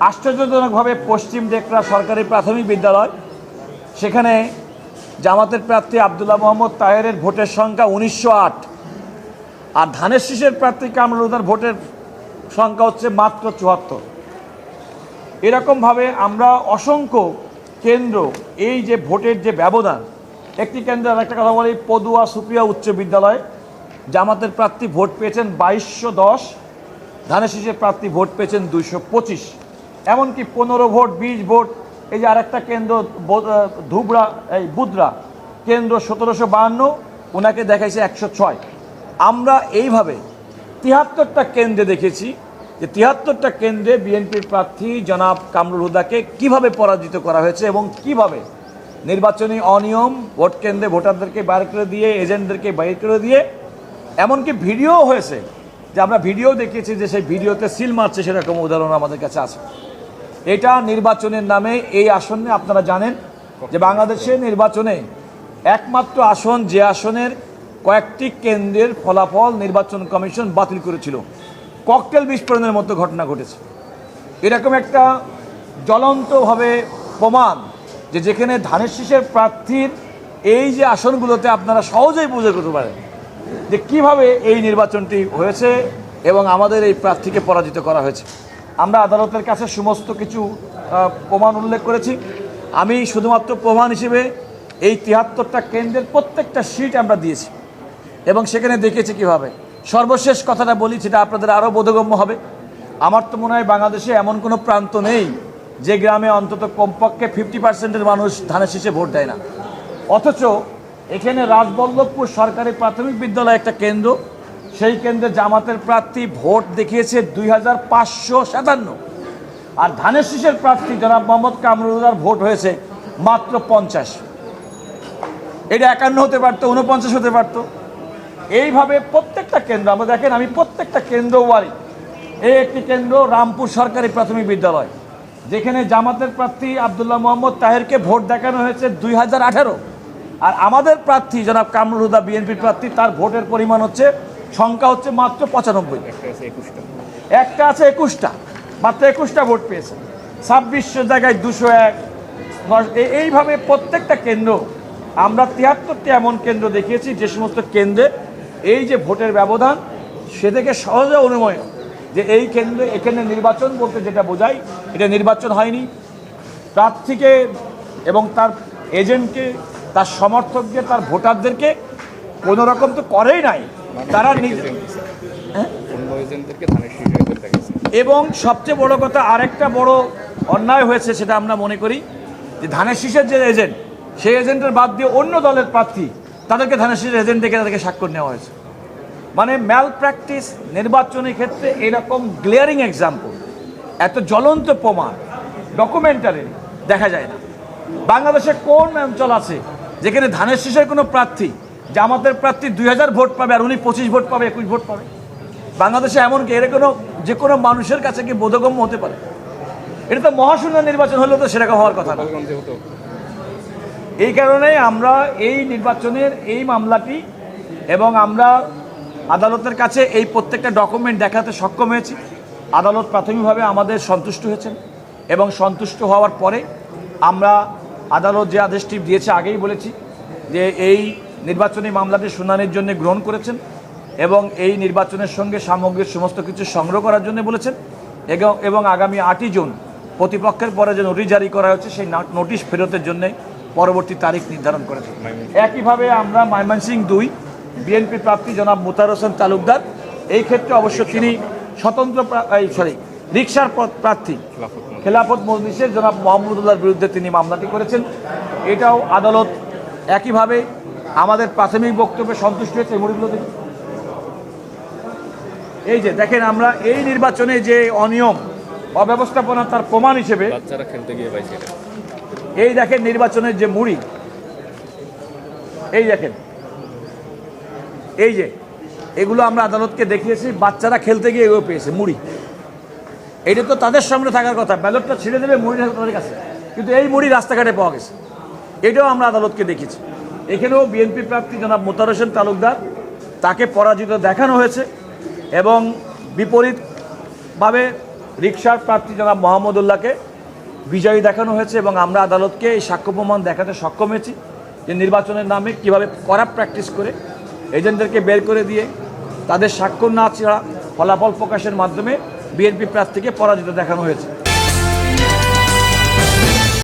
আশ্চর্যজনকভাবে পশ্চিম ডেকরা সরকারি প্রাথমিক বিদ্যালয়, সেখানে জামাতের প্রার্থী আব্দুল্লাহ মোহাম্মদ তাহেরের ভোটের সংখ্যা 1908, আর ধানের শীষের প্রার্থী কামরুল হুদার ভোটের সংখ্যা হচ্ছে মাত্র 74। এরকমভাবে আমরা অসংখ্য কেন্দ্র, এই যে ভোটের যে ব্যবধান, একটি কেন্দ্রের একটা কথা বলি, পদুয়া সুপ্রিয়া উচ্চ বিদ্যালয় জামাতের প্রার্থী ভোট পেয়েছেন 2210, ধানের শীষের প্রার্থী ভোট পেয়েছেন 225, এমনকি 15 ভোট 20 ভোট। এই যে আরেকটা কেন্দ্র ধুবড়া, এই বুদরা কেন্দ্র 1752, ওনাকে দেখাইছে 106। আমরা এইভাবে 73টা কেন্দ্রে দেখেছি যে 73টা কেন্দ্রে বিএনপির প্রার্থী জনাব কামরুল হুদাকে কিভাবে পরাজিত করা হয়েছে এবং কিভাবে নির্বাচনী অনিয়ম, ভোট কেন্দ্রে ভোটারদেরকে বাইর করে দিয়ে, এজেন্টদেরকে বাইর করে দিয়ে, এমনকি ভিডিও হয়েছে যে আমরা ভিডিও দেখিয়েছি যে সেই ভিডিওতে সিল মারছে, সেরকম উদাহরণ আমাদের কাছে আছে। এটা নির্বাচনের নামে এই আসনে আপনারা জানেন যে বাংলাদেশের নির্বাচনে একমাত্র আসন, যে আসনের কয়েকটি কেন্দ্রের ফলাফল নির্বাচন কমিশন বাতিল করেছিল, ককটেল বিস্ফোরণের মতো ঘটনা ঘটেছে। এরকম একটা জ্বলন্তভাবে প্রমাণ যে যেখানে ধানের শীষের প্রার্থীর এই যে আসনগুলোতে আপনারা সহজেই বুঝে করতে পারেন যে কীভাবে এই নির্বাচনটি হয়েছে এবং আমাদের এই প্রার্থীকে পরাজিত করা হয়েছে। আমরা আদালতের কাছে সমস্ত কিছু প্রমাণ উল্লেখ করেছি। আমি শুধুমাত্র প্রমাণ হিসেবে এই 73টা কেন্দ্রের প্রত্যেকটা সিট আমরা দিয়েছি এবং সেখানে দেখেছি কীভাবে। সর্বশেষ কথাটা বলি, সেটা আপনাদের আরও বোধগম্য হবে। আমার তো মনে হয় বাংলাদেশে এমন কোনো প্রান্ত নেই যে গ্রামে অন্তত কমপক্ষে 50%-এর মানুষ ধানের শীষে ভোট দেয় না। অথচ এখানে রাজবল্লভপুর সরকারি প্রাথমিক বিদ্যালয় একটা কেন্দ্র, সেই কেন্দ্রে জামাতের প্রার্থী ভোট দেখিয়েছে 2557, আর ধানের শীষের প্রার্থী জনাব মোহাম্মদ কামরুল হুদার ভোট হয়েছে মাত্র 50। এটা 51 হতে পারতো, 49 হতে পারতো। এইভাবে প্রত্যেকটা কেন্দ্র আমরা দেখেন, আমি প্রত্যেকটা কেন্দ্র ওয়ারি। এই একটি কেন্দ্র রামপুর সরকারি প্রাথমিক বিদ্যালয়, যেখানে জামাতের প্রার্থী আব্দুল্লাহ মোহাম্মদ তাহেরকে ভোট দেখানো হয়েছে 2018, আর আমাদের প্রার্থী জনাব কামরুল হুদা বিএনপির প্রার্থী, তার ভোটের পরিমাণ হচ্ছে, সংখ্যা হচ্ছে মাত্র 95। একটা আছে 21টা, মাত্র 21টা ভোট পেয়েছে। 2600 জায়গায় 201। এইভাবে প্রত্যেকটা কেন্দ্র আমরা 73টি এমন কেন্দ্র দেখিয়েছি যে সমস্ত কেন্দ্রে এই যে ভোটের ব্যবধান, সে থেকে সহজে অনুময় যে এই কেন্দ্রে, এখানে নির্বাচন বলতে যেটা বোঝায়, এটা নির্বাচন হয়নি। প্রার্থীকে এবং তার এজেন্টকে, তার সমর্থকদের, তার ভোটারদেরকে কোনো রকম তো করেই নাই তারা এবং সবচেয়ে বড় কথা, আরেকটা বড় অন্যায় হয়েছে, সেটা আমরা মনে করি যে ধানের শীষের যে এজেন্ট, সেই এজেন্টের বাদ দিয়ে অন্য দলের প্রার্থী, তাদেরকে ধানের শীষের এজেন্ট দেখে তাদেরকে স্বাক্ষর নেওয়া হয়েছে। মানে ম্যাল প্র্যাকটিস নির্বাচনের ক্ষেত্রে এরকম গ্লেয়ারিং এক্সাম্পল, এত জ্বলন্ত প্রমাণ ডকুমেন্টারি দেখা যায় না। বাংলাদেশে কোন অঞ্চল আছে যেখানে ধানের শীষের কোনো প্রার্থী, জামাতের প্রার্থী 2000 ভোট পাবে আর উনি 25 ভোট পাবে, 21 ভোট পাবে? বাংলাদেশে এমনকি এর কোনো, যে কোনো মানুষের কাছে কি বোধগম্য হতে পারে? এটা তো মহাশূন্য নির্বাচন হলেও তো সেরকম হওয়ার কথা না। এই কারণে আমরা এই নির্বাচনের এই মামলাটি, এবং আমরা আদালতের কাছে এই প্রত্যেকটা ডকুমেন্ট দেখাতে সক্ষম হয়েছি। আদালত প্রাথমিকভাবে আমাদের সন্তুষ্ট হয়েছেন এবং সন্তুষ্ট হওয়ার পরে আমরা আদালত যে আদেশটি দিয়েছে, আগেই বলেছি যে এই নির্বাচনী মামলাটি শুনানির জন্য গ্রহণ করেছেন এবং এই নির্বাচনের সঙ্গে সামগ্রিক সমস্ত কিছু সংগ্রহ করার জন্য বলেছেন এবং আগামী 8ই জুন প্রতিপক্ষের পরে যে নোটিশ জারি করা হচ্ছে, সেই নোটিশ ফেরতের জন্য পরবর্তী তারিখ নির্ধারণ করেছে। একইভাবে আমরা ময়মনসিংহ 2 বিএনপি প্রার্থী জনাব মোতাহার হোসেন তালুকদার, এই ক্ষেত্রে অবশ্য তিনি স্বতন্ত্র রিকশার প্রার্থী খেলাফত মজলিসের জনাব মোহাম্মদুল্লাহর বিরুদ্ধে তিনি মামলাটি করেছেন। এটাও আদালত একইভাবে আমাদের প্রাথমিক বক্তব্যে সন্তুষ্ট হয়েছে। এই যে দেখেন, আমরা এই নির্বাচনে যে অনিয়ম, অব্যবস্থাপনা, তার প্রমাণ হিসেবে এই দেখেন নির্বাচনের যে মুড়ি, এই দেখেন, এই যে এগুলো আমরা আদালতকে দেখিয়েছি, বাচ্চারা খেলতে গিয়ে এগুলো পেয়েছে মুড়ি। এটা তো তাদের সামনে থাকার কথা, ব্যালটটা ছিঁড়ে দেবে, মুড়ি তাদের কাছে, কিন্তু এই মুড়ি রাস্তাঘাটে পাওয়া গেছে। এটাও আমরা আদালতকে দেখেছি। এখানেও বিএনপি প্রার্থী জনাব মোতাহার হোসেন তালুকদার, তাকে পরাজিত দেখানো হয়েছে এবং বিপরীতভাবে রিকশার প্রার্থী জনাব মোহাম্মদুল্লাহকে বিজয়ী দেখানো হয়েছে এবং আমরা আদালতকে এই সাক্ষ্য প্রমাণ দেখাতে সক্ষম হয়েছি যে নির্বাচনের নামে কিভাবে করাপ্ট প্র্যাকটিস করে এজেন্টদেরকে বের করে দিয়ে তাদের স্বাক্ষর না ছাড়া ফলাফল প্রকাশের মাধ্যমে বিএনপি প্রার্থীকে পরাজিত দেখানো হয়েছে।